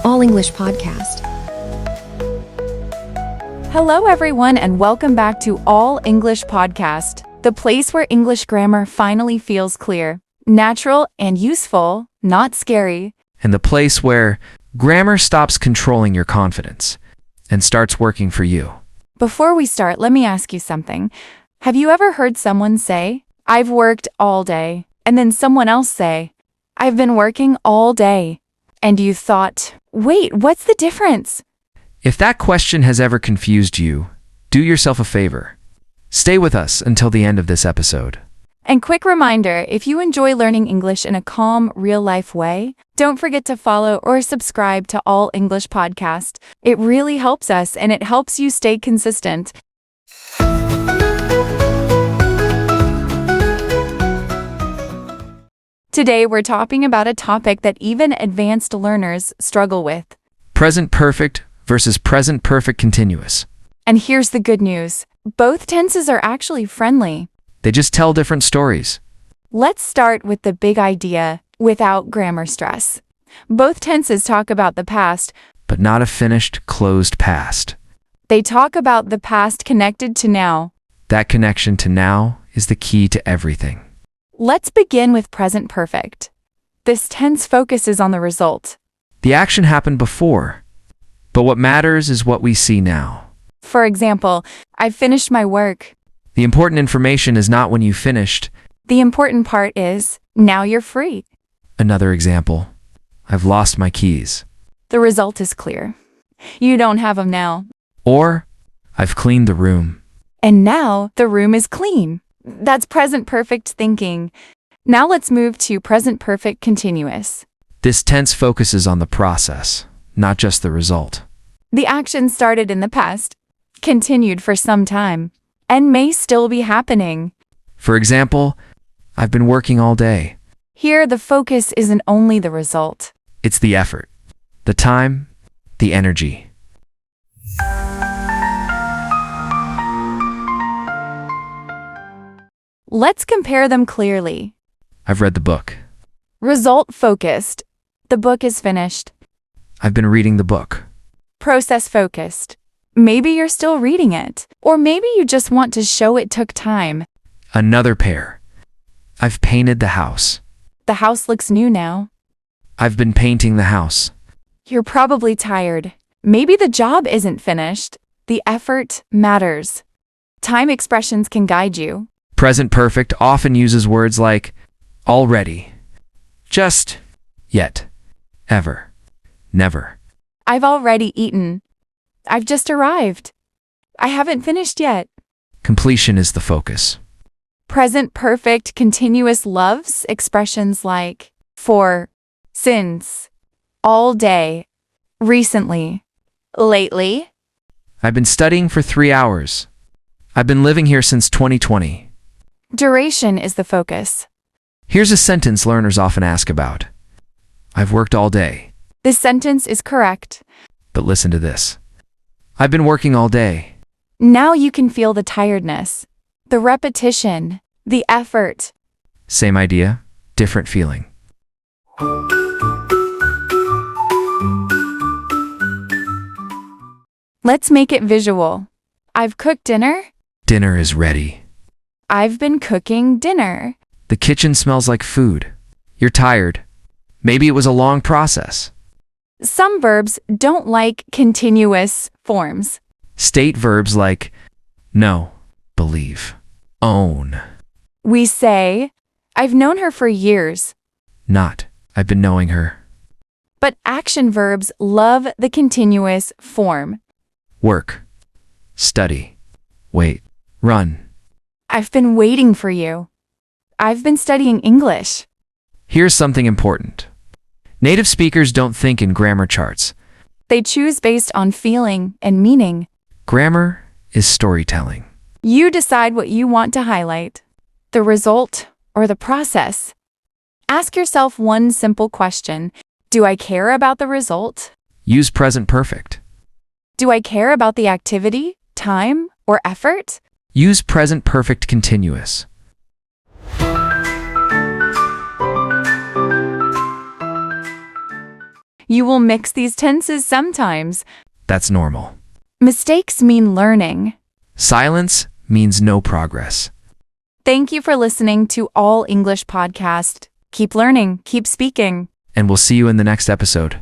All English Podcast. Hello, everyone, and welcome back to All English Podcast, the place where English grammar finally feels clear, natural, and useful, not scary. And the place where grammar stops controlling your confidence and starts working for you. Before we start, let me ask you something. Have you ever heard someone say, "I've worked all day," and then someone else say, "I've been working all day," and you thought, wait, what's the difference? If that question has ever confused you, do yourself a favor. Stay with us until the end of this episode. And quick reminder, if you enjoy learning English in a calm, real-life way, don't forget to follow or subscribe to All English Podcast. It really helps us and it helps you stay consistent. Today, we're talking about a topic that even advanced learners struggle with. Present perfect versus present perfect continuous. And here's the good news. Both tenses are actually friendly. They just tell different stories. Let's start with the big idea without grammar stress. Both tenses talk about the past, But not a finished, closed past. they talk about the past connected to now. That connection to now is the key to everything. Let's begin with present perfect. This tense focuses on the result. The action happened before, but what matters is what we see now. For example, I've finished my work. The important information is not when you finished. The important part is, now you're free. Another example, I've lost my keys. The result is clear. You don't have them now. Or, I've cleaned the room. And now the room is clean. That's present perfect thinking. Now let's move to present perfect continuous. This tense focuses on the process, not just the result. The action started in the past, continued for some time, and may still be happening. For example, I've been working all day. Here, the focus isn't only the result. It's the effort, the time, the energy. Let's compare them clearly. I've read the book. Result focused. The book is finished. I've been reading the book. Process focused. Maybe you're still reading it, or maybe you just want to show it took time. Another pair. I've painted the house. The house looks new now. I've been painting the house. You're probably tired. Maybe the job isn't finished. The effort matters. Time expressions can guide you. Present perfect often uses words like already, just, yet, ever, never. I've already eaten. I've just arrived. I haven't finished yet. Completion is the focus. Present perfect continuous loves expressions like for, since, all day, recently, lately. I've been studying for 3 hours. I've been living here since 2020. Duration is the focus. Here's a sentence learners often ask about. I've worked all day. This sentence is correct. But listen to this. I've been working all day. Now you can feel the tiredness, the repetition, the effort. Same idea, different feeling. Let's make it visual. I've cooked dinner. Dinner is ready. I've been cooking dinner. The kitchen smells like food. You're tired. Maybe it was a long process. Some verbs don't like continuous forms. State verbs like know, believe, own. We say, I've known her for years. Not, I've been knowing her. But action verbs love the continuous form. Work, study, wait, run. I've been waiting for you. I've been studying English. Here's something important. Native speakers don't think in grammar charts. They choose based on feeling and meaning. Grammar is storytelling. You decide what you want to highlight, the result or the process. Ask yourself one simple question. Do I care about the result? Use present perfect. Do I care about the activity, time, or effort? Use present perfect continuous. You will mix these tenses sometimes. That's normal. Mistakes mean learning. Silence means no progress. Thank you for listening to All English Podcast. Keep learning, keep speaking. And we'll see you in the next episode.